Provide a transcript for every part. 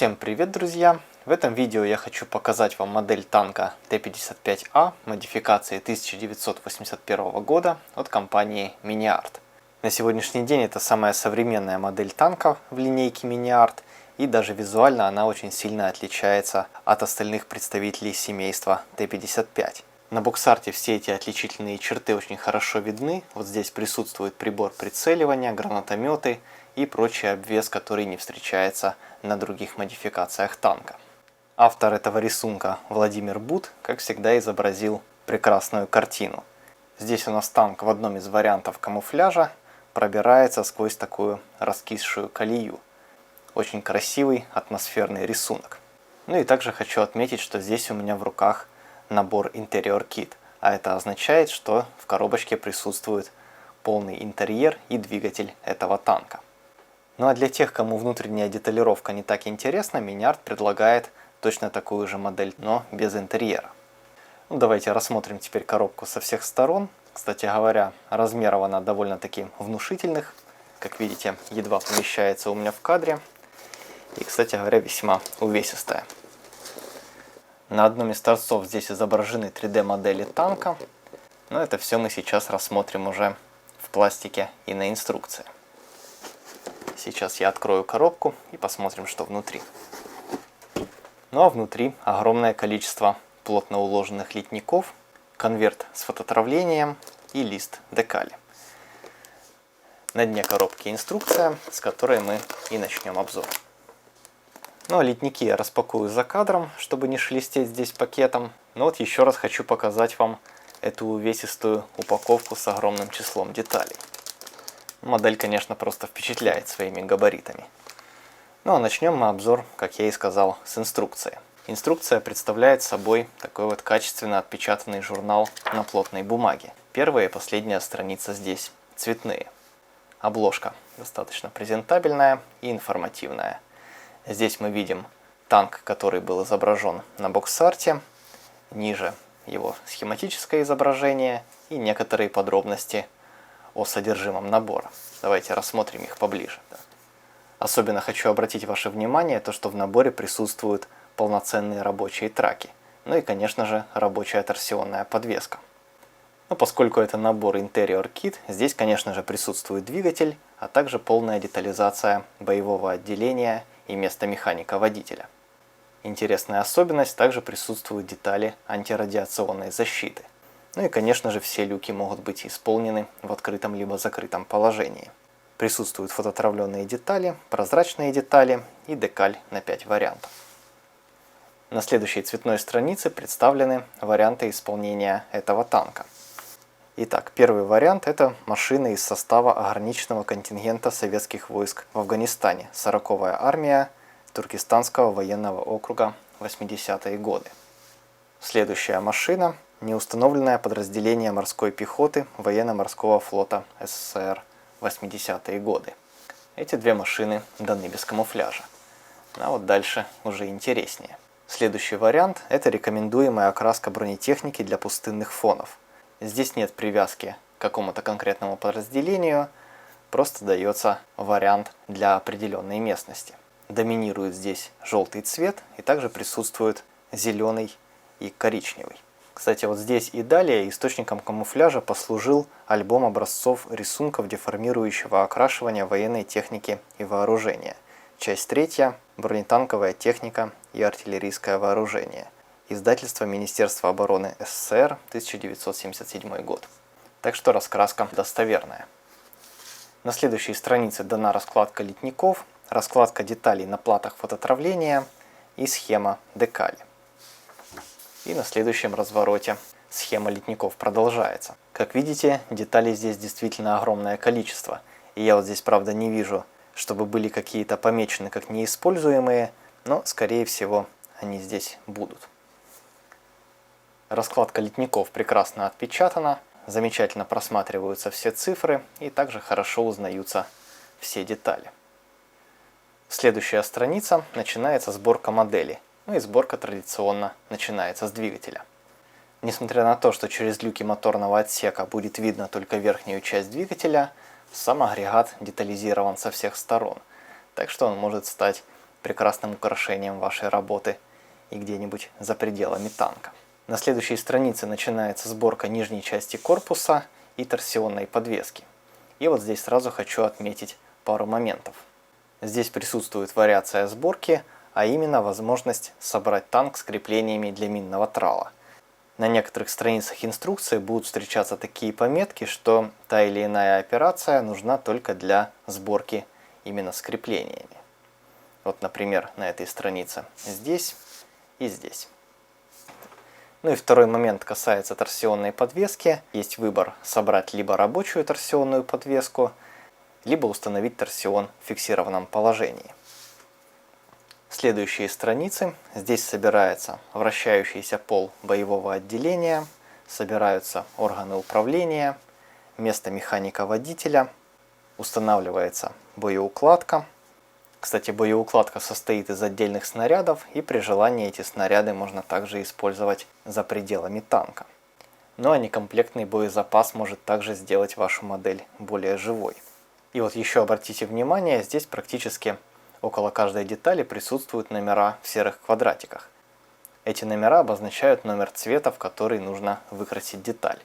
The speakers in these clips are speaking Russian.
Всем привет, друзья! В этом видео я хочу показать вам модель танка Т-55А модификации 1981 года от компании Mini-Art. На сегодняшний день это самая современная модель танка в линейке Mini-Art, и даже визуально она очень сильно отличается от остальных представителей семейства Т-55. На боксарте все эти отличительные черты очень хорошо видны. Вот здесь присутствует прибор прицеливания, гранатометы и прочий обвес, который не встречается на других модификациях танка. Автор этого рисунка Владимир Бут, как всегда, изобразил прекрасную картину. Здесь у нас танк в одном из вариантов камуфляжа пробирается сквозь такую раскисшую колею. Очень красивый атмосферный рисунок. Ну и также хочу отметить, что здесь у меня в руках набор Interior Kit, а это означает, что в коробочке присутствует полный интерьер и двигатель этого танка. Ну а для тех, кому внутренняя деталировка не так интересна, Mini-Art предлагает точно такую же модель, но без интерьера. Ну, давайте рассмотрим теперь коробку со всех сторон. Кстати говоря, размеров она довольно-таки внушительных. Как видите, едва помещается у меня в кадре. И, кстати говоря, весьма увесистая. На одном из торцов здесь изображены 3D-модели танка. Но это все мы сейчас рассмотрим уже в пластике и на инструкции. Сейчас я открою коробку и посмотрим, что внутри. Ну а внутри огромное количество плотно уложенных литников, конверт с фототравлением и лист декали. На дне коробки инструкция, с которой мы и начнем обзор. Ну а литники я распакую за кадром, чтобы не шелестеть здесь пакетом. Но вот еще раз хочу показать вам эту увесистую упаковку с огромным числом деталей. Модель, конечно, просто впечатляет своими габаритами. Ну а начнем мы обзор, как я и сказал, с инструкции. Инструкция представляет собой такой вот качественно отпечатанный журнал на плотной бумаге. Первая и последняя страница здесь цветные. Обложка достаточно презентабельная и информативная. Здесь мы видим танк, который был изображен на боксарте. Ниже его схематическое изображение и некоторые подробности о содержимом набора. Давайте рассмотрим их поближе. Особенно хочу обратить ваше внимание, то, что в наборе присутствуют полноценные рабочие траки. Ну и, конечно же, рабочая торсионная подвеска. Но поскольку это набор Interior Kit, здесь, конечно же, присутствует двигатель, а также полная детализация боевого отделения и места механика-водителя. Интересная особенность, также присутствуют детали антирадиационной защиты. Ну и, конечно же, все люки могут быть исполнены в открытом либо закрытом положении. Присутствуют фототравленные детали, прозрачные детали и декаль на 5 вариантов. На следующей цветной странице представлены варианты исполнения этого танка. Итак, первый вариант – это машина из состава ограниченного контингента советских войск в Афганистане, 40-я армия Туркестанского военного округа, 80-е годы. Следующая машина – неустановленное подразделение морской пехоты военно-морского флота СССР, 80-е годы. Эти две машины даны без камуфляжа. А вот дальше уже интереснее. Следующий вариант – это рекомендуемая окраска бронетехники для пустынных фонов. Здесь нет привязки к какому-то конкретному подразделению, просто дается вариант для определенной местности. Доминирует здесь желтый цвет, и также присутствует зеленый и коричневый. Кстати, вот здесь и далее источником камуфляжа послужил альбом образцов рисунков деформирующего окрашивания военной техники и вооружения. Часть 3. Бронетанковая техника и артиллерийское вооружение. Издательство Министерства обороны СССР, 1977 год. Так что раскраска достоверная. На следующей странице дана раскладка литников, раскладка деталей на платах фототравления и схема декали. И на следующем развороте схема литников продолжается. Как видите, деталей здесь действительно огромное количество. И я вот здесь, правда, не вижу, чтобы были какие-то помечены как неиспользуемые, но, скорее всего, они здесь будут. Раскладка литников прекрасно отпечатана, замечательно просматриваются все цифры и также хорошо узнаются все детали. Следующая страница начинается сборка модели. Ну и сборка традиционно начинается с двигателя. Несмотря на то, что через люки моторного отсека будет видно только верхнюю часть двигателя, сам агрегат детализирован со всех сторон, так что он может стать прекрасным украшением вашей работы и где-нибудь за пределами танка. На следующей странице начинается сборка нижней части корпуса и торсионной подвески. И вот здесь сразу хочу отметить пару моментов. Здесь присутствует вариация сборки, а именно возможность собрать танк с креплениями для минного трала. На некоторых страницах инструкции будут встречаться такие пометки, что та или иная операция нужна только для сборки именно с креплениями. Вот, например, на этой странице здесь и здесь. Ну и второй момент касается торсионной подвески. Есть выбор собрать либо рабочую торсионную подвеску, либо установить торсион в фиксированном положении. Следующие страницы. Здесь собирается вращающийся пол боевого отделения, собираются органы управления, место механика-водителя, устанавливается боеукладка. Кстати, боеукладка состоит из отдельных снарядов, и при желании эти снаряды можно также использовать за пределами танка. Ну а некомплектный боезапас может также сделать вашу модель более живой. И вот еще обратите внимание, здесь практически около каждой детали присутствуют номера в серых квадратиках. Эти номера обозначают номер цвета, в который нужно выкрасить деталь.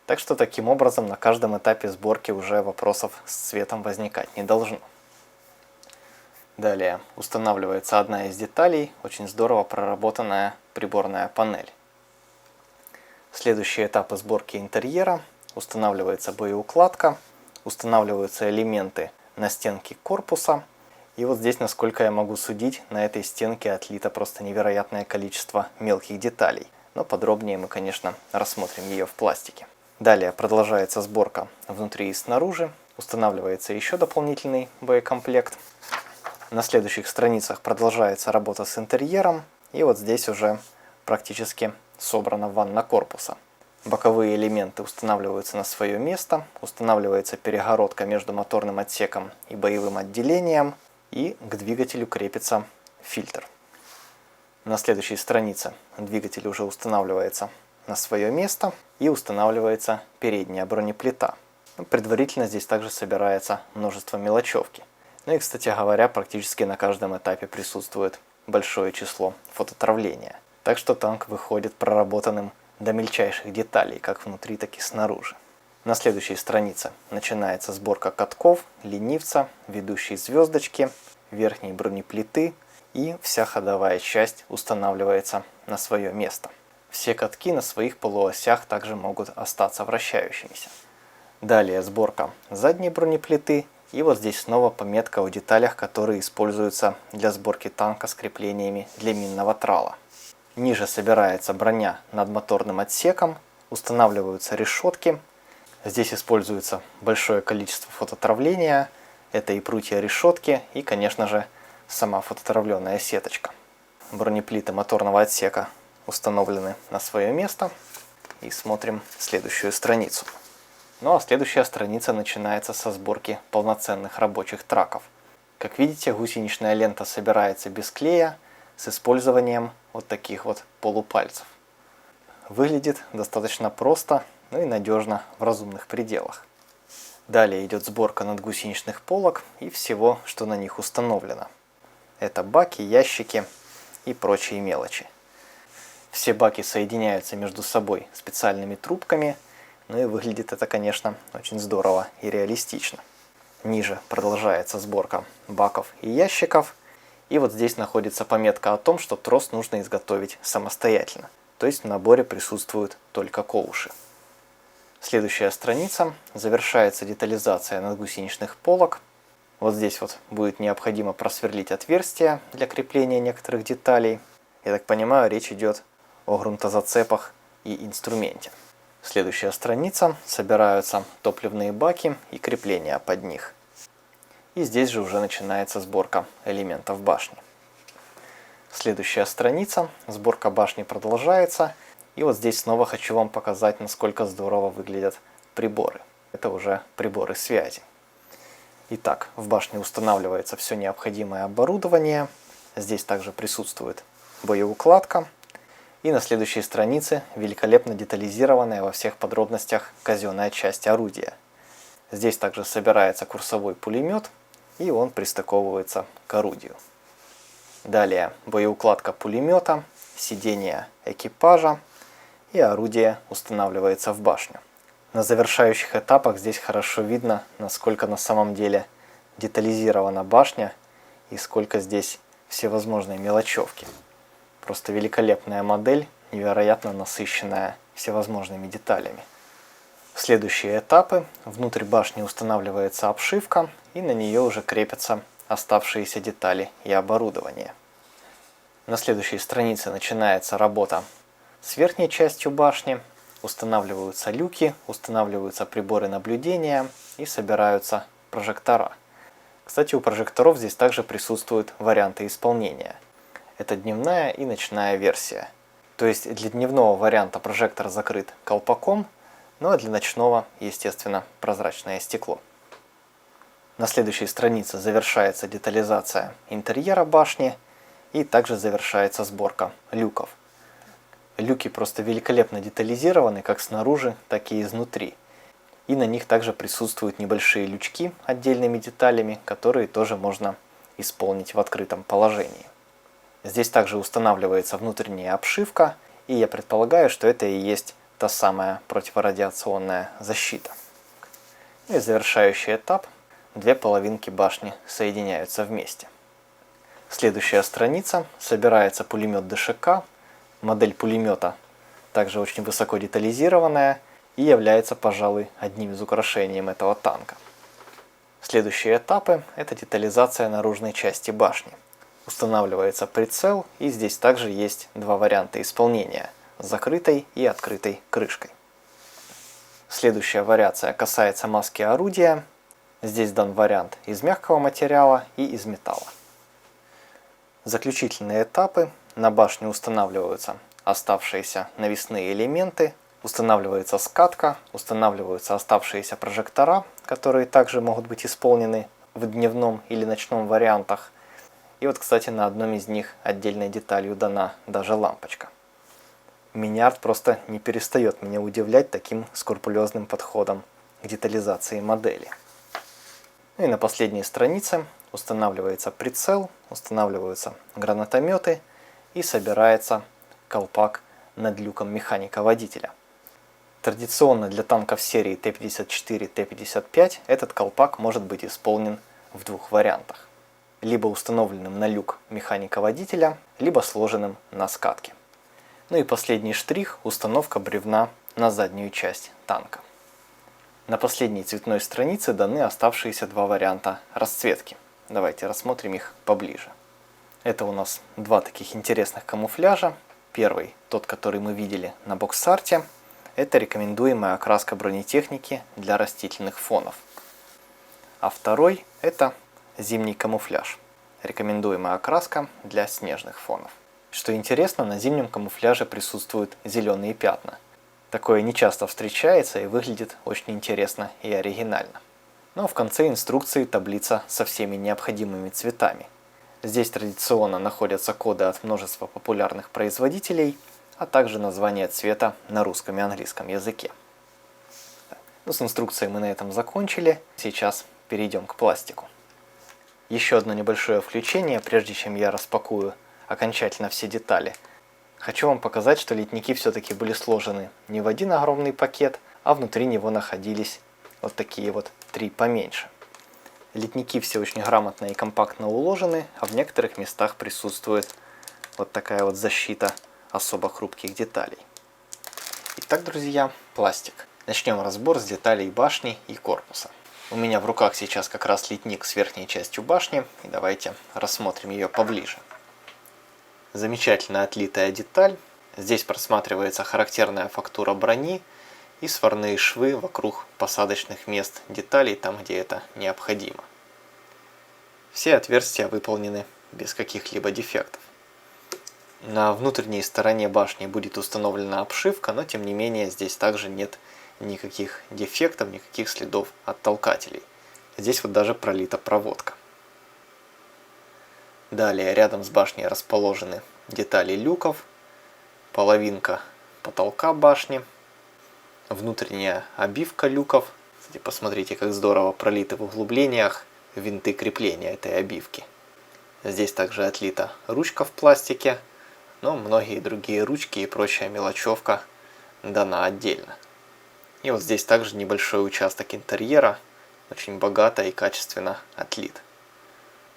Так что таким образом на каждом этапе сборки уже вопросов с цветом возникать не должно. Далее устанавливается одна из деталей, очень здорово проработанная приборная панель. Следующие этапы сборки интерьера. Устанавливается боеукладка, устанавливаются элементы на стенке корпуса. И вот здесь, насколько я могу судить, на этой стенке отлито просто невероятное количество мелких деталей. Но подробнее мы, конечно, рассмотрим ее в пластике. Далее продолжается сборка внутри и снаружи. Устанавливается еще дополнительный боекомплект. На следующих страницах продолжается работа с интерьером. И вот здесь уже практически собрана ванна корпуса. Боковые элементы устанавливаются на свое место. Устанавливается перегородка между моторным отсеком и боевым отделением. И к двигателю крепится фильтр. На следующей странице двигатель уже устанавливается на свое место. И устанавливается передняя бронеплита. Предварительно здесь также собирается множество мелочевки. Ну и, кстати говоря, практически на каждом этапе присутствует большое число фототравления. Так что танк выходит проработанным до мельчайших деталей, как внутри, так и снаружи. На следующей странице начинается сборка катков, ленивца, ведущей звездочки, верхней бронеплиты, и вся ходовая часть устанавливается на свое место. Все катки на своих полуосях также могут остаться вращающимися. Далее сборка задней бронеплиты. И вот здесь снова пометка о деталях, которые используются для сборки танка с креплениями для минного трала. Ниже собирается броня над моторным отсеком, устанавливаются решетки. Здесь используется большое количество фототравления. Это и прутья решетки, и, конечно же, сама фототравленная сеточка. Бронеплиты моторного отсека установлены на свое место. И смотрим следующую страницу. Ну а следующая страница начинается со сборки полноценных рабочих траков. Как видите, гусеничная лента собирается без клея, с использованием вот таких вот полупальцев. Выглядит достаточно просто, ну и надежно в разумных пределах. Далее идет сборка надгусеничных полок и всего, что на них установлено. Это баки, ящики и прочие мелочи. Все баки соединяются между собой специальными трубками. Ну и выглядит это, конечно, очень здорово и реалистично. Ниже продолжается сборка баков и ящиков. И вот здесь находится пометка о том, что трос нужно изготовить самостоятельно. То есть в наборе присутствуют только коуши. Следующая страница. Завершается детализация надгусеничных полок. Вот здесь вот будет необходимо просверлить отверстия для крепления некоторых деталей. Я так понимаю, речь идет о грунтозацепах и инструменте. Следующая страница. Собираются топливные баки и крепления под них. И здесь же уже начинается сборка элементов башни. Следующая страница. Сборка башни продолжается. И вот здесь снова хочу вам показать, насколько здорово выглядят приборы. Это уже приборы связи. Итак, в башне устанавливается все необходимое оборудование. Здесь также присутствует боеукладка. И на следующей странице великолепно детализированная во всех подробностях казенная часть орудия. Здесь также собирается курсовой пулемет, и он пристыковывается к орудию. Далее боеукладка пулемета, сиденье экипажа и орудие устанавливается в башню. На завершающих этапах здесь хорошо видно, насколько на самом деле детализирована башня и сколько здесь всевозможной мелочевки. Просто великолепная модель, невероятно насыщенная всевозможными деталями. В следующие этапы внутрь башни устанавливается обшивка, и на нее уже крепятся оставшиеся детали и оборудование. На следующей странице начинается работа с верхней частью башни. Устанавливаются люки, устанавливаются приборы наблюдения и собираются прожектора. Кстати, у прожекторов здесь также присутствуют варианты исполнения. Это дневная и ночная версия. То есть для дневного варианта прожектор закрыт колпаком, ну а для ночного, естественно, прозрачное стекло. На следующей странице завершается детализация интерьера башни и также завершается сборка люков. Люки просто великолепно детализированы как снаружи, так и изнутри. И на них также присутствуют небольшие лючки отдельными деталями, которые тоже можно исполнить в открытом положении. Здесь также устанавливается внутренняя обшивка, и я предполагаю, что это и есть та самая противорадиационная защита. И завершающий этап. Две половинки башни соединяются вместе. Следующая страница. Собирается пулемет ДШК. Модель пулемета также очень высоко детализированная и является, пожалуй, одним из украшений этого танка. Следующие этапы – это детализация наружной части башни. Устанавливается прицел, и здесь также есть два варианта исполнения – с закрытой и открытой крышкой. Следующая вариация касается маски орудия. Здесь дан вариант из мягкого материала и из металла. Заключительные этапы. На башню устанавливаются оставшиеся навесные элементы, устанавливается скатка, устанавливаются оставшиеся прожектора, которые также могут быть исполнены в дневном или ночном вариантах. И вот, кстати, на одном из них отдельной деталью дана даже лампочка. Миниарт просто не перестает меня удивлять таким скрупулезным подходом к детализации модели. Ну и на последней странице устанавливается прицел, устанавливаются гранатометы и собирается колпак над люком механика-водителя. Традиционно для танков серии Т-54, Т-55 этот колпак может быть исполнен в двух вариантах. Либо установленным на люк механика-водителя, либо сложенным на скатке. Ну и последний штрих – установка бревна на заднюю часть танка. На последней цветной странице даны оставшиеся два варианта расцветки. Давайте рассмотрим их поближе. Это у нас два таких интересных камуфляжа. Первый, тот, который мы видели на бокс-арте, это рекомендуемая окраска бронетехники для растительных фонов. А второй – это зимний камуфляж, рекомендуемая окраска для снежных фонов. Что интересно, на зимнем камуфляже присутствуют зеленые пятна. Такое нечасто встречается и выглядит очень интересно и оригинально. Но в конце инструкции таблица со всеми необходимыми цветами. Здесь традиционно находятся коды от множества популярных производителей, а также название цвета на русском и английском языке. Ну, с инструкцией мы на этом закончили. Сейчас перейдем к пластику. Еще одно небольшое включение, прежде чем я распакую окончательно все детали. Хочу вам показать, что литники все-таки были сложены не в один огромный пакет, а внутри него находились вот такие вот три поменьше. Литники все очень грамотно и компактно уложены, а в некоторых местах присутствует вот такая вот защита особо хрупких деталей. Итак, друзья, пластик. Начнем разбор с деталей башни и корпуса. У меня в руках сейчас как раз литник с верхней частью башни, и давайте рассмотрим ее поближе. Замечательно отлитая деталь. Здесь просматривается характерная фактура брони и сварные швы вокруг посадочных мест деталей, там где это необходимо. Все отверстия выполнены без каких-либо дефектов. На внутренней стороне башни будет установлена обшивка, но тем не менее здесь также нет никаких дефектов, никаких следов от толкателей. Здесь вот даже пролита проводка. Далее рядом с башней расположены детали люков, половинка потолка башни, внутренняя обивка люков. Кстати, посмотрите, как здорово пролиты в углублениях винты крепления этой обивки. Здесь также отлита ручка в пластике, но многие другие ручки и прочая мелочевка дана отдельно. И вот здесь также небольшой участок интерьера, очень богато и качественно отлит.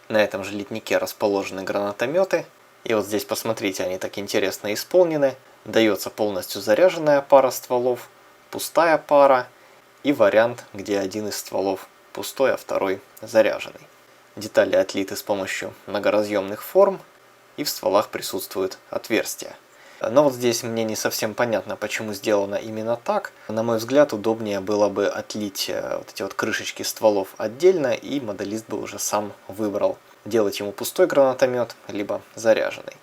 На этом же литнике расположены гранатометы. И вот здесь посмотрите, они так интересно исполнены. Дается полностью заряженная пара стволов, пустая пара и вариант, где один из стволов пустой, а второй заряженный. Детали отлиты с помощью многоразъемных форм, и в стволах присутствуют отверстия. Но вот здесь мне не совсем понятно, почему сделано именно так. На мой взгляд, удобнее было бы отлить вот эти вот крышечки стволов отдельно, и моделист бы уже сам выбрал, делать ему пустой гранатомет, либо заряженный.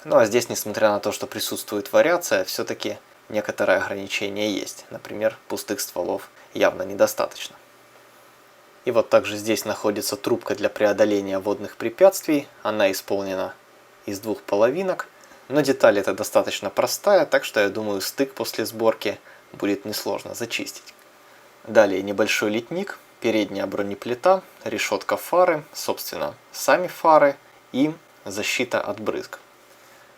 Ну а здесь, несмотря на то, что присутствует вариация, все-таки некоторые ограничения есть. Например, пустых стволов явно недостаточно. И вот также здесь находится трубка для преодоления водных препятствий. Она исполнена из двух половинок. Но деталь эта достаточно простая, так что я думаю, стык после сборки будет несложно зачистить. Далее небольшой литник, передняя бронеплита, решетка фары, собственно, сами фары и защита от брызг.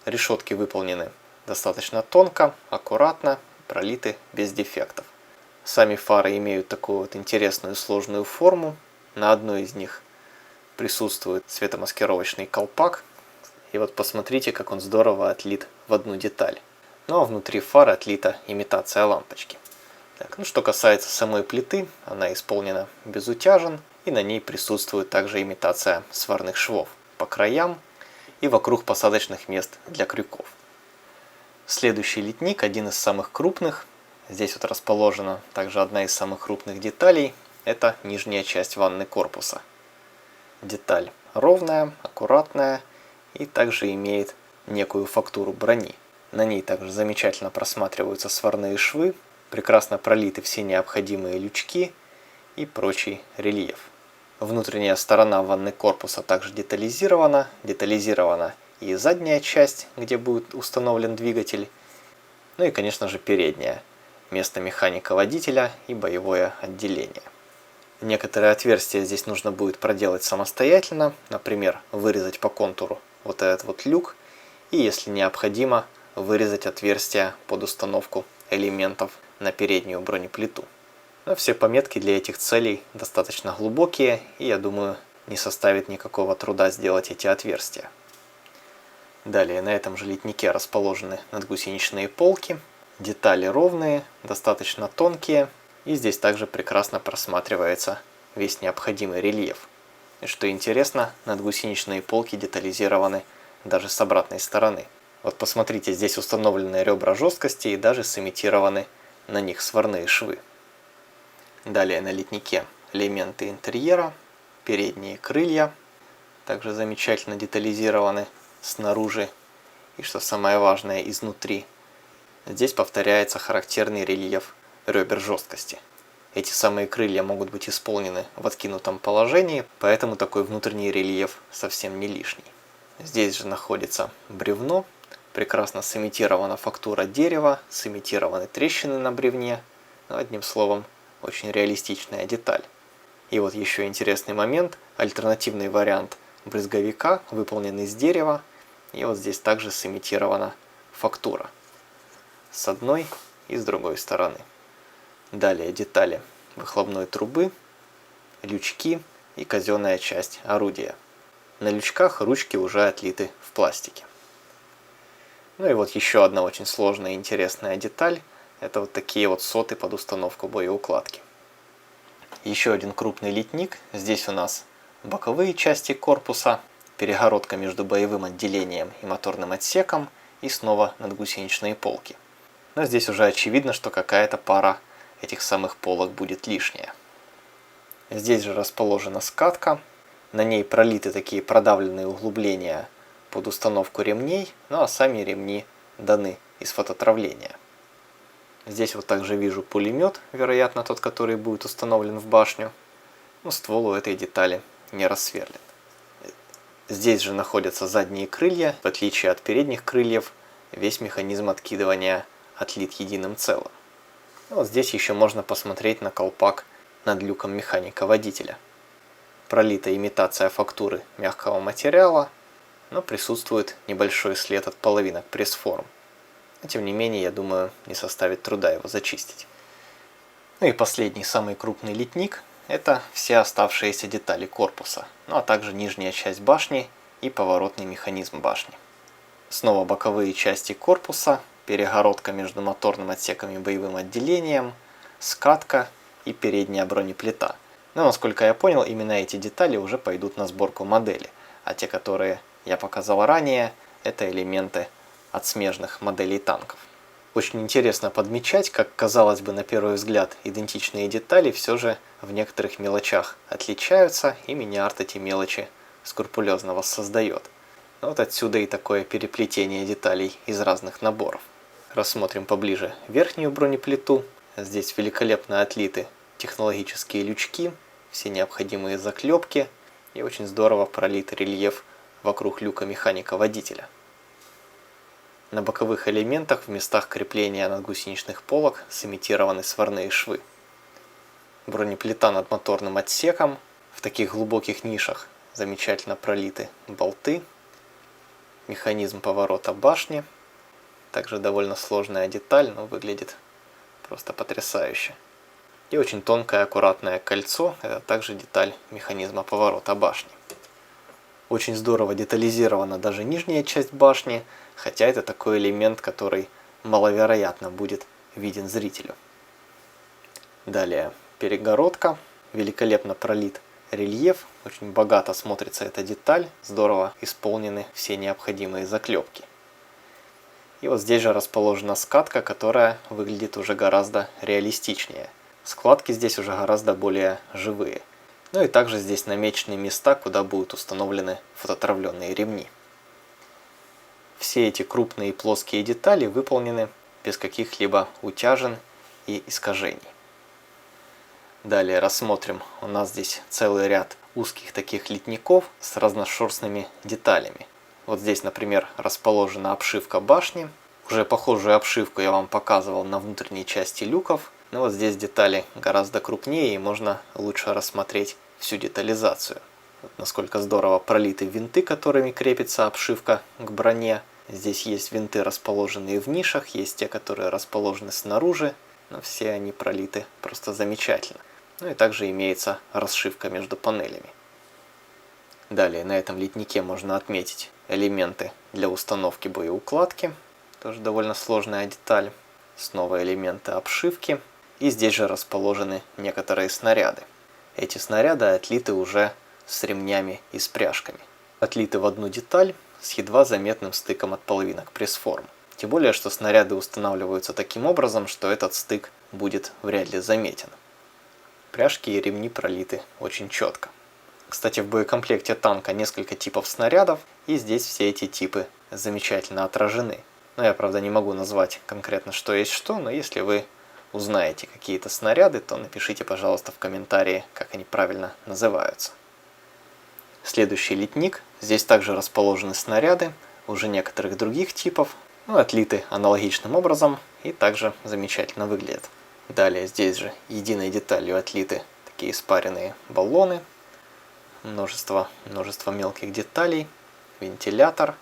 Решетки выполнены достаточно тонко, аккуратно, пролиты без дефектов. Сами фары имеют такую вот интересную сложную форму. На одной из них присутствует светомаскировочный колпак. И вот посмотрите, как он здорово отлит в одну деталь. Ну а внутри фары отлита имитация лампочки. Так, ну что касается самой плиты, она исполнена без утяжен, и на ней присутствует также имитация сварных швов по краям и вокруг посадочных мест для крюков. Следующий литник, один из самых крупных. Здесь вот расположена также одна из самых крупных деталей. Это нижняя часть ванны корпуса. Деталь ровная, аккуратная и также имеет некую фактуру брони. На ней также замечательно просматриваются сварные швы, прекрасно пролиты все необходимые лючки и прочий рельеф. Внутренняя сторона ванны корпуса также детализирована. Детализирована и задняя часть, где будет установлен двигатель. Ну и, конечно же, передняя. Место механика-водителя и боевое отделение. Некоторые отверстия здесь нужно будет проделать самостоятельно. Например, вырезать по контуру вот этот вот люк. И, если необходимо, вырезать отверстия под установку элементов на переднюю бронеплиту. Но все пометки для этих целей достаточно глубокие, и я думаю, не составит никакого труда сделать эти отверстия. Далее на этом же литнике расположены надгусеничные полки. Детали ровные, достаточно тонкие, и здесь также прекрасно просматривается весь необходимый рельеф. И что интересно, надгусеничные полки детализированы даже с обратной стороны. Вот посмотрите, здесь установлены ребра жесткости и даже сымитированы на них сварные швы. Далее на литнике элементы интерьера, передние крылья, также замечательно детализированы снаружи и, что самое важное, изнутри. Здесь повторяется характерный рельеф ребер жесткости. Эти самые крылья могут быть исполнены в откинутом положении, поэтому такой внутренний рельеф совсем не лишний. Здесь же находится бревно, прекрасно сымитирована фактура дерева, сымитированы трещины на бревне. Одним словом, очень реалистичная деталь. И вот еще интересный момент, альтернативный вариант брызговика выполнен из дерева, и вот здесь также сымитирована фактура с одной и с другой стороны. Далее детали выхлопной трубы, лючки и казенная часть орудия. На лючках ручки уже отлиты в пластике. Ну и вот еще одна очень сложная и интересная деталь. Это вот такие вот соты под установку боеукладки. Еще один крупный литник. Здесь у нас боковые части корпуса, перегородка между боевым отделением и моторным отсеком и снова надгусеничные полки. Но здесь уже очевидно, что какая-то пара этих самых полок будет лишняя. Здесь же расположена скатка. На ней пролиты такие продавленные углубления под установку ремней, ну а сами ремни даны из фототравления. Здесь вот также вижу пулемет, вероятно тот, который будет установлен в башню. Но ствол у этой детали не рассверлен. Здесь же находятся задние крылья. В отличие от передних крыльев, весь механизм откидывания отлит единым целым. Вот здесь еще можно посмотреть на колпак над люком механика-водителя. пролита имитация фактуры мягкого материала, но присутствует небольшой след от половинок пресс-форм. Но тем не менее, я думаю, не составит труда его зачистить. Ну и последний, самый крупный литник – это все оставшиеся детали корпуса, ну а также нижняя часть башни и поворотный механизм башни. Снова боковые части корпуса, перегородка между моторным отсеком и боевым отделением, скатка и передняя бронеплита. Но, насколько я понял, именно эти детали уже пойдут на сборку модели, а те, которые я показал ранее, это элементы от смежных моделей танков. Очень интересно подмечать, как, казалось бы, на первый взгляд идентичные детали все же в некоторых мелочах отличаются, и Mini-Art эти мелочи скрупулезно воссоздает. Вот отсюда и такое переплетение деталей из разных наборов. Рассмотрим поближе верхнюю бронеплиту. Здесь великолепно отлиты технологические лючки, все необходимые заклепки и очень здорово пролит рельеф вокруг люка механика-водителя. На боковых элементах в местах крепления надгусеничных полок сымитированы сварные швы. Бронеплита над моторным отсеком. В таких глубоких нишах замечательно пролиты болты. Механизм поворота башни. Также довольно сложная деталь, но выглядит просто потрясающе. И очень тонкое аккуратное кольцо. Это также деталь механизма поворота башни. Очень здорово детализирована даже нижняя часть башни, хотя это такой элемент, который маловероятно будет виден зрителю. Далее перегородка, великолепно пролит рельеф, очень богато смотрится эта деталь, здорово исполнены все необходимые заклепки. И вот здесь же расположена скатка, которая выглядит уже гораздо реалистичнее. Складки здесь уже гораздо более живые. Ну и также здесь намечены места, куда будут установлены фототравленные ремни. Все эти крупные и плоские детали выполнены без каких-либо утяжен и искажений. Далее рассмотрим, у нас здесь целый ряд узких таких литников с разношерстными деталями. Вот здесь, например, расположена обшивка башни. Уже похожую обшивку я вам показывал на внутренней части люков. Но вот здесь детали гораздо крупнее, и можно лучше рассмотреть всю детализацию. Вот насколько здорово пролиты винты, которыми крепится обшивка к броне. Здесь есть винты, расположенные в нишах, есть те, которые расположены снаружи, но все они пролиты просто замечательно. Ну и также имеется расшивка между панелями. Далее на этом литнике можно отметить элементы для установки боеукладки. Тоже довольно сложная деталь. Снова элементы обшивки. И здесь же расположены некоторые снаряды. Эти снаряды отлиты уже с ремнями и с пряжками. Отлиты в одну деталь с едва заметным стыком от половинок пресс-форм. Тем более, что снаряды устанавливаются таким образом, что этот стык будет вряд ли заметен. Пряжки и ремни пролиты очень четко. Кстати, в боекомплекте танка несколько типов снарядов, и здесь все эти типы замечательно отражены. Но я, правда, не могу назвать конкретно, что есть что, но если вы узнаете какие-то снаряды, то напишите, пожалуйста, в комментарии, как они правильно называются. Следующий литник. Здесь также расположены снаряды, уже некоторых других типов, но отлиты аналогичным образом и также замечательно выглядят. Далее здесь же единой деталью отлиты такие спаренные баллоны, множество мелких деталей, вентилятор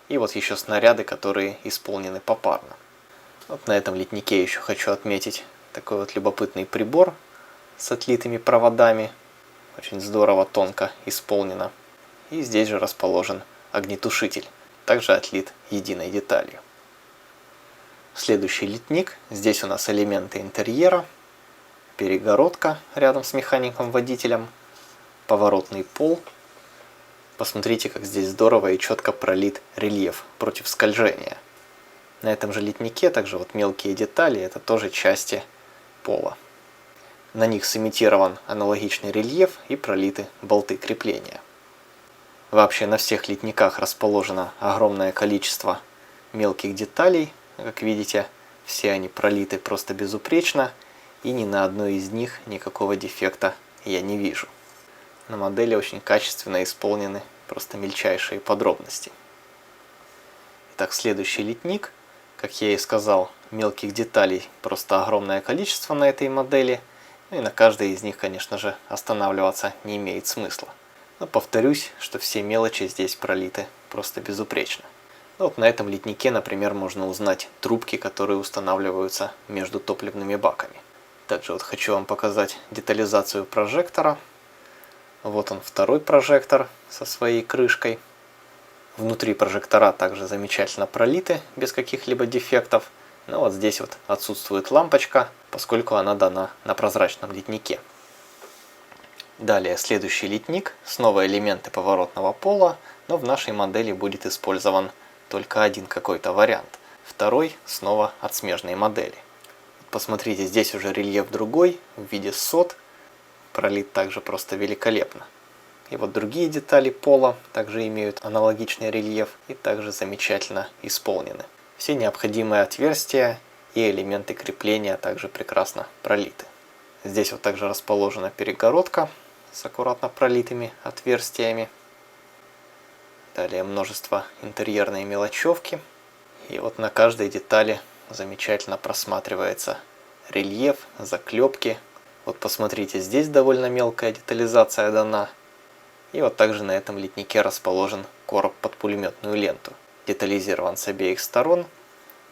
и вот еще снаряды, которые исполнены попарно. Вот на этом литнике еще хочу отметить такой вот любопытный прибор с отлитыми проводами. Очень здорово, тонко исполнено. И здесь же расположен огнетушитель, также отлит единой деталью. Следующий литник. Здесь у нас элементы интерьера, перегородка рядом с механиком-водителем, поворотный пол. Посмотрите, как здесь здорово и четко пролит рельеф против скольжения. На этом же литнике также вот мелкие детали, это тоже части пола. На них сымитирован аналогичный рельеф и пролиты болты крепления. Вообще на всех литниках расположено огромное количество мелких деталей. Как видите, все они пролиты просто безупречно, и ни на одной из них никакого дефекта я не вижу. На модели очень качественно исполнены просто мельчайшие подробности. Итак, следующий литник. Как я и сказал, мелких деталей просто огромное количество на этой модели. Ну и на каждой из них, конечно же, останавливаться не имеет смысла. Но повторюсь, что все мелочи здесь пролиты просто безупречно. Ну, вот на этом литнике, например, можно узнать трубки, которые устанавливаются между топливными баками. Также вот хочу вам показать детализацию прожектора. Вот он, второй прожектор со своей крышкой. Внутри прожектора также замечательно пролиты, без каких-либо дефектов. Но вот здесь вот отсутствует лампочка, поскольку она дана на прозрачном литнике. Далее следующий литник, снова элементы поворотного пола, но в нашей модели будет использован только один какой-то вариант. Второй снова от смежной модели. Посмотрите, здесь уже рельеф другой, в виде сот, пролит также просто великолепно. И вот другие детали пола также имеют аналогичный рельеф и также замечательно исполнены. Все необходимые отверстия и элементы крепления также прекрасно пролиты. Здесь вот также расположена перегородка с аккуратно пролитыми отверстиями. Далее множество интерьерной мелочевки. И вот на каждой детали замечательно просматривается рельеф, заклепки. Вот посмотрите, здесь довольно мелкая детализация дана. И вот также на этом литнике расположен короб под пулеметную ленту. Детализирован с обеих сторон.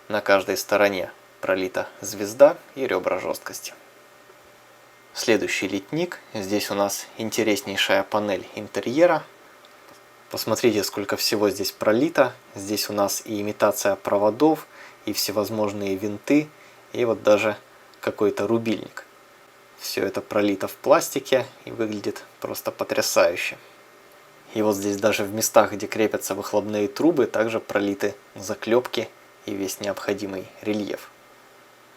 На каждой стороне пролита звезда и ребра жесткости. Следующий литник. Здесь у нас интереснейшая панель интерьера. Посмотрите, сколько всего здесь пролито. Здесь у нас и имитация проводов, и всевозможные винты, и вот даже какой-то рубильник. Все это пролито в пластике и выглядит просто потрясающе. И вот здесь даже в местах, где крепятся выхлопные трубы, также пролиты заклепки и весь необходимый рельеф.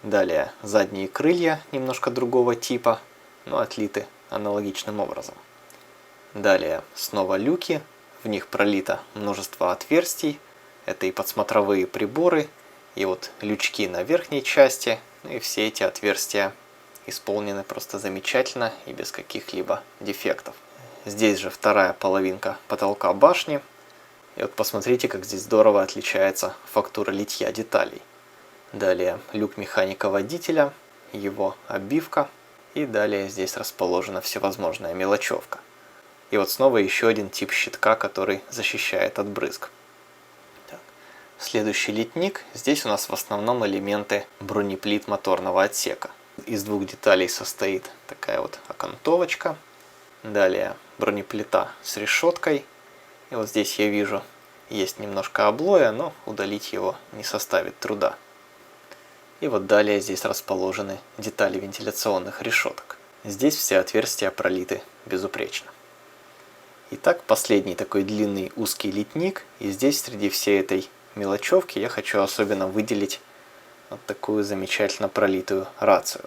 Далее задние крылья немножко другого типа, но отлиты аналогичным образом. Далее снова люки, в них пролито множество отверстий. Это и подсмотровые приборы, и вот лючки на верхней части, и все эти отверстия исполнены просто замечательно и без каких-либо дефектов. Здесь же вторая половинка потолка башни. И вот посмотрите, как здесь здорово отличается фактура литья деталей. Далее люк механика-водителя, его обивка. И далее здесь расположена всевозможная мелочевка. И вот снова еще один тип щитка, который защищает от брызг. Так. Следующий литник. Здесь у нас в основном элементы бронеплит моторного отсека. Из двух деталей состоит такая вот окантовочка. Далее бронеплита с решеткой. И вот здесь я вижу, есть немножко облоя, но удалить его не составит труда. И вот далее здесь расположены детали вентиляционных решеток. Здесь все отверстия пролиты безупречно. Итак, последний такой длинный узкий литник. И здесь среди всей этой мелочевки я хочу особенно выделить вот такую замечательно пролитую рацию.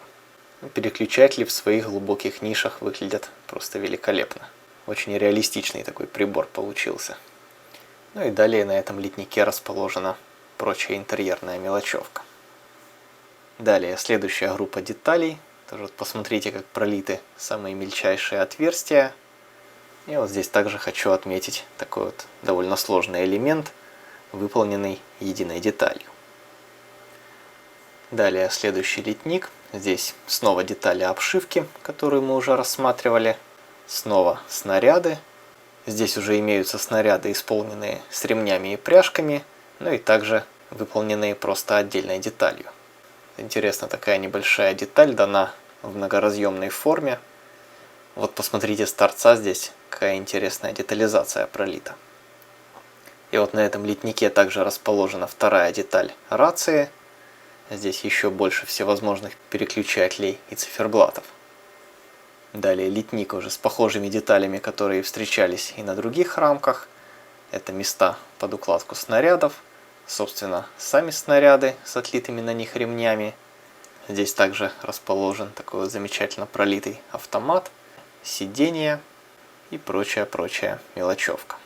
Переключатели в своих глубоких нишах выглядят просто великолепно. Очень реалистичный такой прибор получился. Ну и далее на этом литнике расположена прочая интерьерная мелочевка. Далее следующая группа деталей. Тоже вот посмотрите, как пролиты самые мельчайшие отверстия. И вот здесь также хочу отметить такой вот довольно сложный элемент, выполненный единой деталью. Далее следующий литник. Здесь снова детали обшивки, которые мы уже рассматривали. Снова снаряды. Здесь уже имеются снаряды, исполненные с ремнями и пряжками, ну и также выполненные просто отдельной деталью. Интересно, такая небольшая деталь дана в многоразъемной форме. Вот посмотрите с торца здесь, какая интересная детализация пролита. И вот на этом литнике также расположена вторая деталь рации. Здесь еще больше всевозможных переключателей и циферблатов. Далее литник уже с похожими деталями, которые встречались и на других рамках. Это места под укладку снарядов, собственно, сами снаряды с отлитыми на них ремнями. Здесь также расположен такой вот замечательно пролитый автомат, сиденья и прочая мелочевка.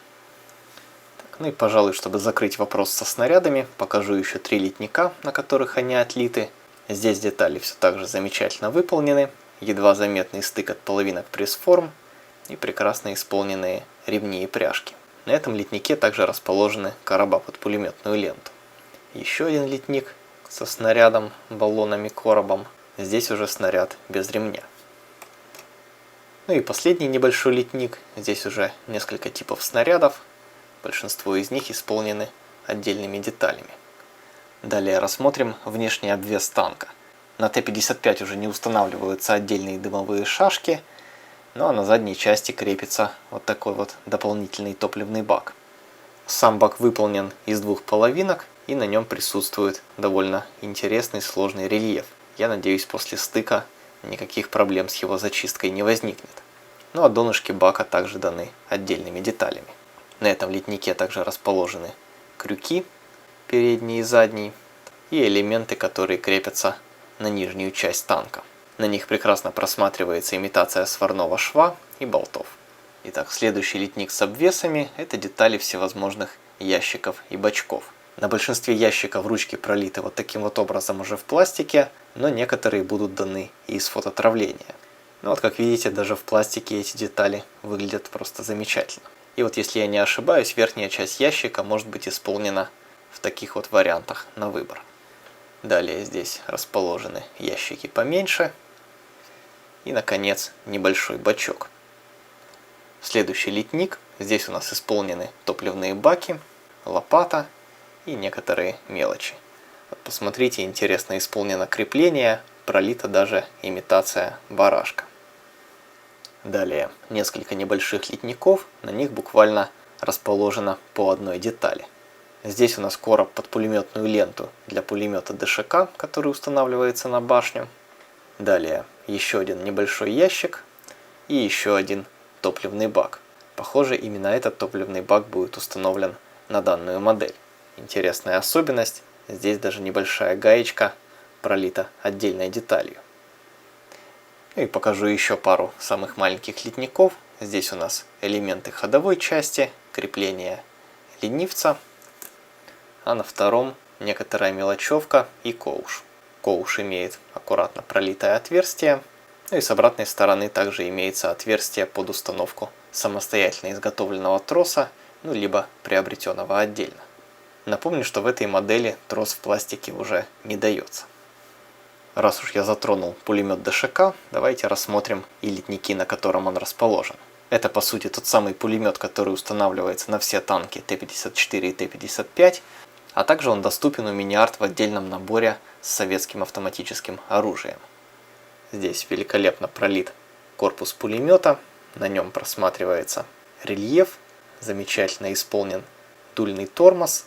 Так, ну и, пожалуй, чтобы закрыть вопрос со снарядами, покажу еще 3 литника, на которых они отлиты. Здесь детали все так же замечательно выполнены, едва заметный стык от половинок пресс-форм и прекрасно исполненные ремни и пряжки. На этом литнике также расположены короба под пулеметную ленту. Еще один литник со снарядом, баллоном и коробом. Здесь уже снаряд без ремня. Ну и последний небольшой литник. Здесь уже несколько типов снарядов. Большинство из них исполнены отдельными деталями. Далее рассмотрим внешний обвес танка. На Т-55 уже не устанавливаются отдельные дымовые шашки, ну а на задней части крепится вот такой вот дополнительный топливный бак. Сам бак выполнен из двух половинок, и на нем присутствует довольно интересный сложный рельеф. Я надеюсь, после стыка никаких проблем с его зачисткой не возникнет. Ну а донышки бака также даны отдельными деталями. На этом литнике также расположены крюки, передний и задний, и элементы, которые крепятся на нижнюю часть танка. На них прекрасно просматривается имитация сварного шва и болтов. Итак, следующий литник с обвесами – это детали всевозможных ящиков и бачков. На большинстве ящиков ручки пролиты вот таким вот образом уже в пластике, но некоторые будут даны и из фототравления. Но вот как видите, даже в пластике эти детали выглядят просто замечательно. И вот если я не ошибаюсь, верхняя часть ящика может быть исполнена в таких вот вариантах на выбор. Далее здесь расположены ящики поменьше. И, наконец, небольшой бачок. Следующий литник. Здесь у нас исполнены топливные баки, лопата и некоторые мелочи. Вот посмотрите, интересно исполнено крепление, пролита даже имитация барашка. Далее несколько небольших литников, на них буквально расположено по одной детали. Здесь у нас короб под пулеметную ленту для пулемета ДШК, который устанавливается на башню. Далее еще один небольшой ящик и еще один топливный бак. Похоже, именно этот топливный бак будет установлен на данную модель. Интересная особенность, здесь даже небольшая гаечка пролита отдельной деталью. И покажу еще пару самых маленьких литников. Здесь у нас элементы ходовой части, крепление ленивца, а на втором некоторая мелочевка и коуш. Коуш имеет аккуратно пролитое отверстие, ну и с обратной стороны также имеется отверстие под установку самостоятельно изготовленного троса, ну либо приобретенного отдельно. Напомню, что в этой модели трос в пластике уже не дается. Раз уж я затронул пулемет ДШК, давайте рассмотрим и литники, на котором он расположен. Это по сути тот самый пулемет, который устанавливается на все танки Т-54 и Т-55, а также он доступен у Миниарт в отдельном наборе с советским автоматическим оружием. Здесь великолепно пролит корпус пулемета, на нем просматривается рельеф, замечательно исполнен дульный тормоз.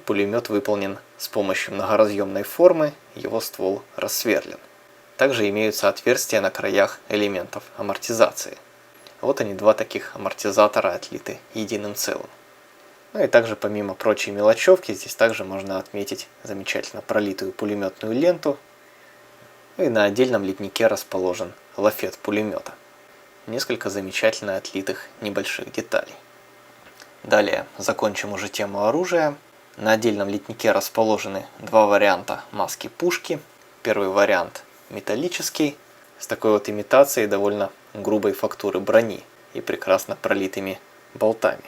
Пулемет выполнен с помощью многоразъемной формы, его ствол рассверлен. Также имеются отверстия на краях элементов амортизации. Вот они, два таких амортизатора, отлиты единым целым. Ну и также помимо прочей мелочевки, здесь также можно отметить замечательно пролитую пулеметную ленту. Ну и на отдельном литнике расположен лафет пулемета. Несколько замечательно отлитых небольших деталей. Далее закончим уже тему оружия. На отдельном литнике расположены два варианта маски пушки. Первый вариант металлический, с такой вот имитацией довольно грубой фактуры брони и прекрасно пролитыми болтами.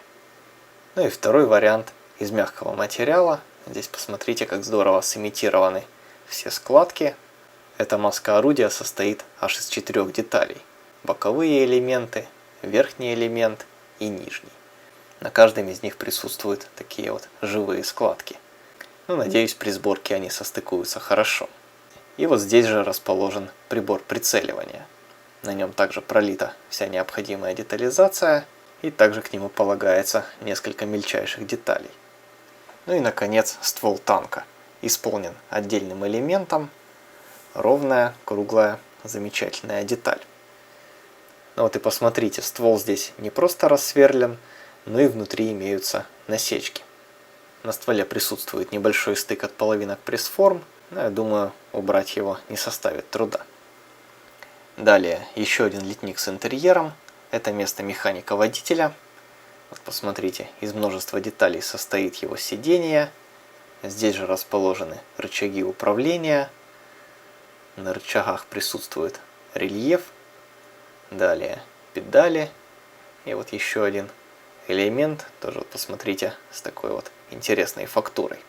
Ну и второй вариант из мягкого материала. Здесь посмотрите, как здорово сымитированы все складки. Эта маска орудия состоит аж из 4 деталей. Боковые элементы, верхний элемент и нижний. На каждом из них присутствуют такие вот живые складки. Ну, надеюсь, при сборке они состыкуются хорошо. И вот здесь же расположен прибор прицеливания. На нем также пролита вся необходимая детализация, и также к нему полагается несколько мельчайших деталей. Ну и, наконец, ствол танка. Исполнен отдельным элементом, ровная, круглая, замечательная деталь. Ну вот и посмотрите, ствол здесь не просто рассверлен, но и внутри имеются насечки. На стволе присутствует небольшой стык от половинок пресс-форм, но я думаю, убрать его не составит труда. Далее еще один литник с интерьером. Это место механика-водителя. Вот посмотрите, из множества деталей состоит его сиденье. Здесь же расположены рычаги управления. На рычагах присутствует рельеф. Далее педали. И вот еще один элемент, тоже вот посмотрите, с такой вот интересной фактурой.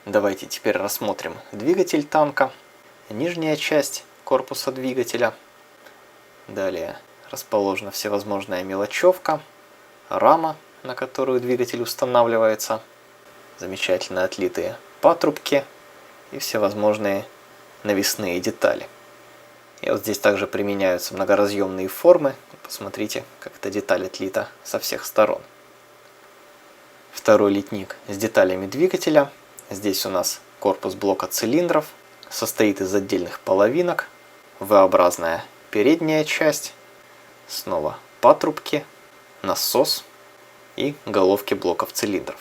Давайте теперь рассмотрим двигатель танка. Нижняя часть корпуса двигателя. Далее расположена всевозможная мелочевка, рама, на которую двигатель устанавливается, замечательно отлитые патрубки и всевозможные навесные детали. И вот здесь также применяются многоразъемные формы. Посмотрите, как эта деталь отлита со всех сторон. Второй литник с деталями двигателя. Здесь у нас корпус блока цилиндров. Состоит из отдельных половинок. V-образная передняя часть. Снова патрубки, насос и головки блоков цилиндров.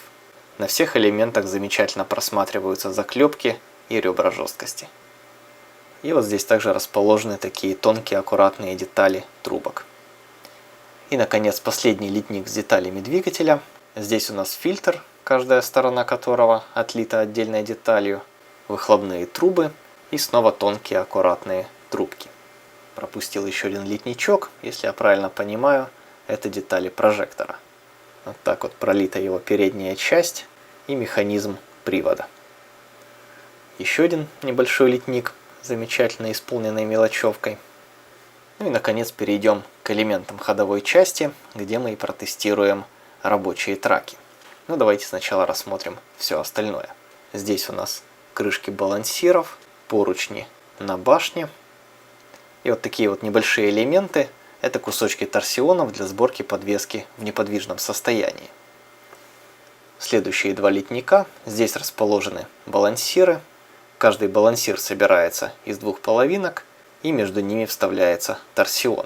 На всех элементах замечательно просматриваются заклепки и ребра жесткости. И вот здесь также расположены такие тонкие аккуратные детали трубок. И наконец последний литник с деталями двигателя. Здесь у нас фильтр, каждая сторона которого отлита отдельной деталью, выхлопные трубы и снова тонкие аккуратные трубки. Пропустил еще один литничок, если я правильно понимаю, это детали прожектора. Вот так вот пролита его передняя часть и механизм привода. Еще один небольшой литник, замечательно исполненной мелочевкой. Ну и наконец перейдем к элементам ходовой части, где мы и протестируем рабочие траки. Ну давайте сначала рассмотрим все остальное. Здесь у нас крышки балансиров, поручни на башне. И вот такие вот небольшие элементы – это кусочки торсионов для сборки подвески в неподвижном состоянии. Следующие два литника. Здесь расположены балансиры. Каждый балансир собирается из двух половинок, и между ними вставляется торсион.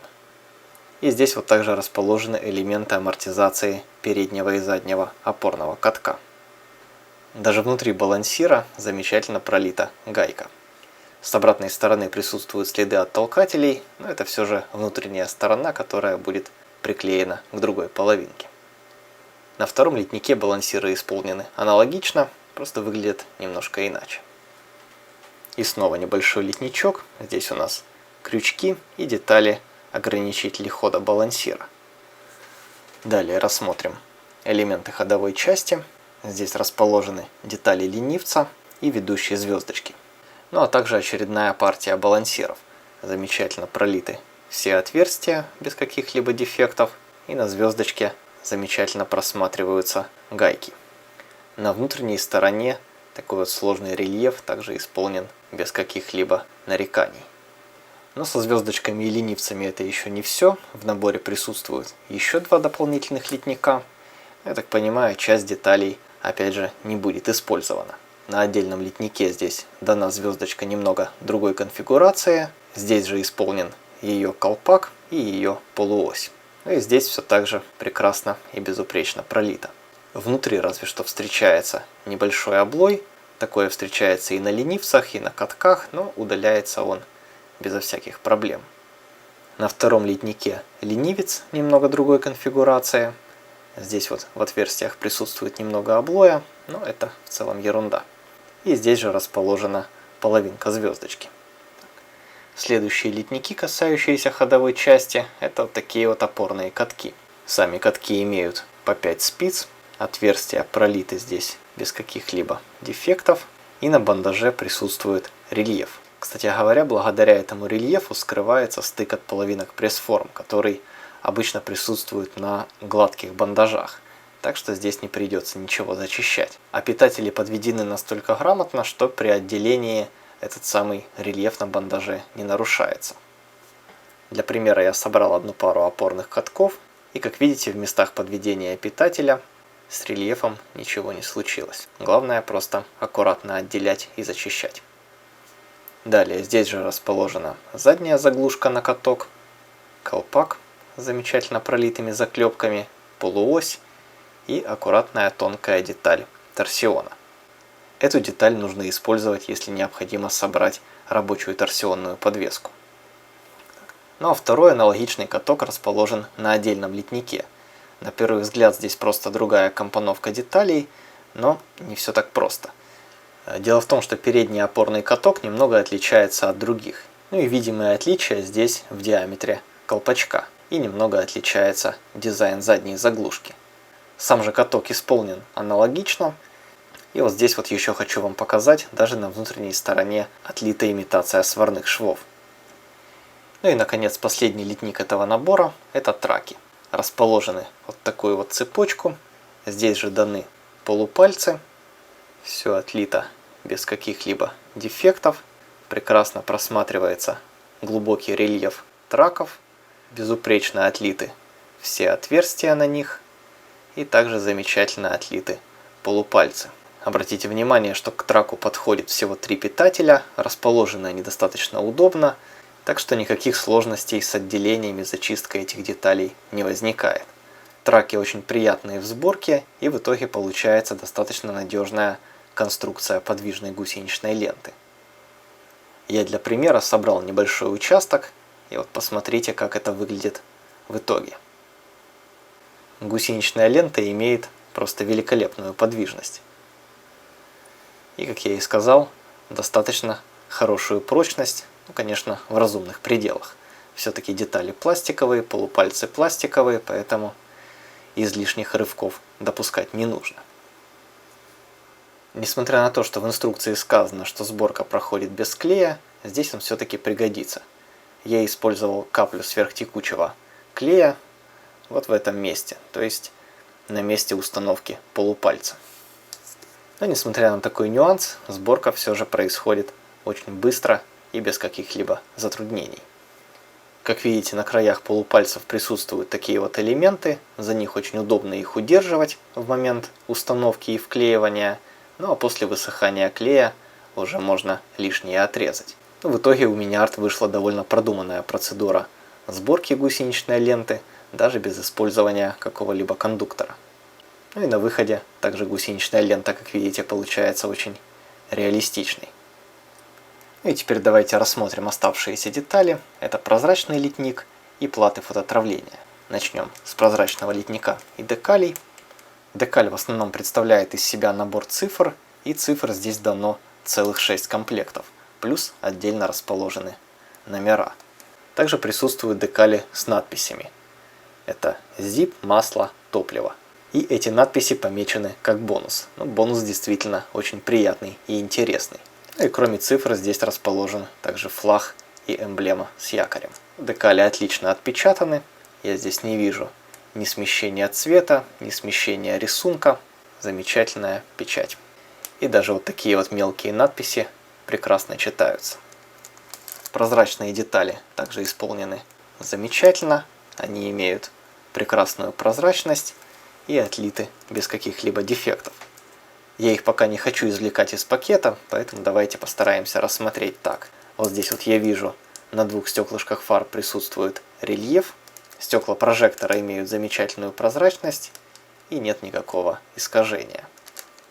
И здесь вот также расположены элементы амортизации переднего и заднего опорного катка. Даже внутри балансира замечательно пролита гайка. С обратной стороны присутствуют следы от толкателей, но это все же внутренняя сторона, которая будет приклеена к другой половинке. На втором литнике балансиры исполнены аналогично, просто выглядят немножко иначе. И снова небольшой литничок. Здесь у нас крючки и детали ограничителей хода балансира. Далее рассмотрим элементы ходовой части. Здесь расположены детали ленивца и ведущие звездочки. Ну а также очередная партия балансиров. Замечательно пролиты все отверстия без каких-либо дефектов. И на звездочке замечательно просматриваются гайки. На внутренней стороне такой вот сложный рельеф также исполнен без каких-либо нареканий. Но со звездочками и ленивцами это еще не все. В наборе присутствуют еще два дополнительных литника. Я так понимаю, часть деталей опять же не будет использована. На отдельном литнике здесь дана звездочка немного другой конфигурации. Здесь же исполнен ее колпак и ее полуось. Ну и здесь все так же прекрасно и безупречно пролито. Внутри разве что встречается небольшой облой. Такое встречается и на ленивцах, и на катках, но удаляется он безо всяких проблем. На втором литнике ленивец немного другой конфигурации. Здесь вот в отверстиях присутствует немного облоя, но это в целом ерунда. И здесь же расположена половинка звездочки. Следующие литники, касающиеся ходовой части, это вот такие вот опорные катки. Сами катки имеют по 5 спиц. Отверстия пролиты здесь без каких-либо дефектов. И на бандаже присутствует рельеф. Кстати говоря, благодаря этому рельефу скрывается стык от половинок пресс-форм, который обычно присутствует на гладких бандажах. Так что здесь не придется ничего зачищать. А питатели подведены настолько грамотно, что при отделении этот самый рельеф на бандаже не нарушается. Для примера я собрал одну пару опорных катков. И как видите, в местах подведения питателя с рельефом ничего не случилось. Главное просто аккуратно отделять и зачищать. Далее здесь же расположена задняя заглушка на каток, колпак с замечательно пролитыми заклепками, полуось и аккуратная тонкая деталь торсиона. Эту деталь нужно использовать, если необходимо собрать рабочую торсионную подвеску. Ну а второй аналогичный каток расположен на отдельном литнике. На первый взгляд здесь просто другая компоновка деталей, но не все так просто. Дело в том, что передний опорный каток немного отличается от других. Ну и видимое отличие здесь в диаметре колпачка. И немного отличается дизайн задней заглушки. Сам же каток исполнен аналогично. И вот здесь вот еще хочу вам показать, даже на внутренней стороне отлита имитация сварных швов. Ну и наконец последний литник этого набора — это траки. Расположены вот такую вот цепочку. Здесь же даны полупальцы. Все отлито без каких-либо дефектов. Прекрасно просматривается глубокий рельеф траков. Безупречно отлиты все отверстия на них. И также замечательно отлиты полупальцы. Обратите внимание, что к траку подходит всего 3 питателя. Расположены они достаточно удобно. Так что никаких сложностей с отделениями, зачисткой этих деталей не возникает. Траки очень приятные в сборке, и в итоге получается достаточно надежная конструкция подвижной гусеничной ленты. Я для примера собрал небольшой участок, и вот посмотрите, как это выглядит в итоге. Гусеничная лента имеет просто великолепную подвижность. И, как я и сказал, достаточно хорошую прочность. Ну, конечно, в разумных пределах. Все-таки детали пластиковые, полупальцы пластиковые, поэтому излишних рывков допускать не нужно. Несмотря на то, что в инструкции сказано, что сборка проходит без клея, здесь он все-таки пригодится. Я использовал каплю сверхтекучего клея вот в этом месте, то есть на месте установки полупальца. Но несмотря на такой нюанс, сборка все же происходит очень быстро и без каких-либо затруднений. Как видите, на краях полупальцев присутствуют такие вот элементы, за них очень удобно их удерживать в момент установки и вклеивания, ну а после высыхания клея уже можно лишнее отрезать. В итоге у Mini-Art вышла довольно продуманная процедура сборки гусеничной ленты, даже без использования какого-либо кондуктора. Ну и на выходе также гусеничная лента, как видите, получается очень реалистичной. И теперь давайте рассмотрим оставшиеся детали. Это прозрачный литник и платы фототравления. Начнем с прозрачного литника и декалей. Декаль в основном представляет из себя набор цифр, и цифр здесь дано целых 6 комплектов, плюс отдельно расположены номера. Также присутствуют декали с надписями. Это ZIP, масло, топливо. И эти надписи помечены как бонус. Но бонус действительно очень приятный и интересный. Ну и кроме цифр здесь расположен также флаг и эмблема с якорем. Декали отлично отпечатаны. Я здесь не вижу ни смещения цвета, ни смещения рисунка. Замечательная печать. И даже вот такие вот мелкие надписи прекрасно читаются. Прозрачные детали также исполнены замечательно. Они имеют прекрасную прозрачность и отлиты без каких-либо дефектов. Я их пока не хочу извлекать из пакета, поэтому давайте постараемся рассмотреть так. Вот здесь вот я вижу, на 2 стеклышках фар присутствует рельеф. Стекла прожектора имеют замечательную прозрачность и нет никакого искажения.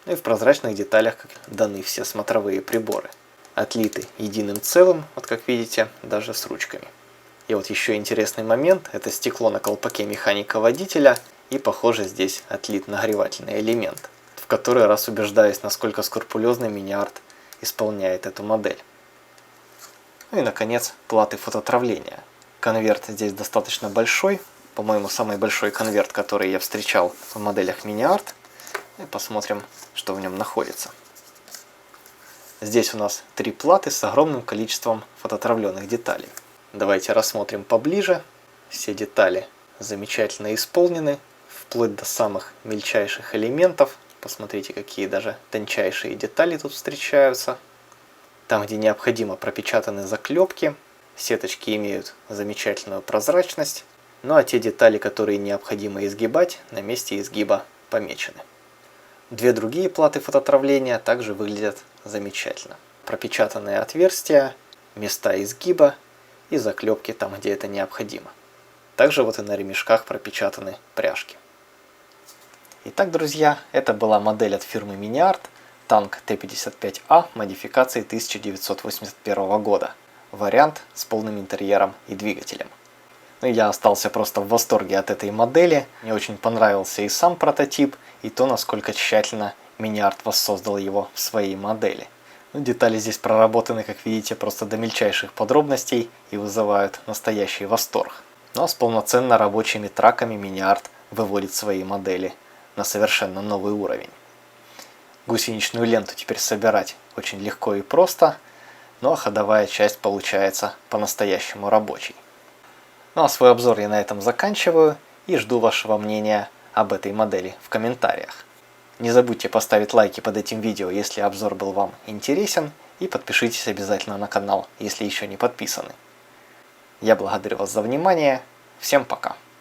Ну и в прозрачных деталях даны все смотровые приборы. Отлиты единым целым, вот как видите, даже с ручками. И вот еще интересный момент, это стекло на колпаке механика-водителя, и похоже здесь отлит нагревательный элемент. В который раз убеждаюсь, насколько скрупулезно Mini-Art исполняет эту модель. Ну и наконец, платы фототравления. Конверт здесь достаточно большой, по-моему, самый большой конверт, который я встречал в моделях Mini-Art. И посмотрим, что в нем находится. Здесь у нас 3 платы с огромным количеством фототравленных деталей. Давайте рассмотрим поближе. Все детали замечательно исполнены, вплоть до самых мельчайших элементов. Посмотрите, какие даже тончайшие детали тут встречаются. Там, где необходимо, пропечатаны заклепки. Сеточки имеют замечательную прозрачность. Ну а те детали, которые необходимо изгибать, на месте изгиба помечены. 2 другие платы фототравления также выглядят замечательно. Пропечатанные отверстия, места изгиба и заклепки там, где это необходимо. Также вот и на ремешках пропечатаны пряжки. Итак, друзья, это была модель от фирмы Mini-Art, танк Т-55А модификации 1981 года. Вариант с полным интерьером и двигателем. Ну, я остался просто в восторге от этой модели. Мне очень понравился и сам прототип, и то, насколько тщательно Mini-Art воссоздал его в своей модели. Ну, детали здесь проработаны, как видите, просто до мельчайших подробностей и вызывают настоящий восторг. Ну а с полноценно рабочими траками Mini-Art выводит свои модели на совершенно новый уровень. Гусеничную ленту теперь собирать очень легко и просто. Ну а ходовая часть получается по-настоящему рабочей. Ну а свой обзор я на этом заканчиваю и жду вашего мнения об этой модели в комментариях. Не забудьте поставить лайки под этим видео, если обзор был вам интересен, и подпишитесь обязательно на канал, если еще не подписаны. Я благодарю вас за внимание. Всем пока.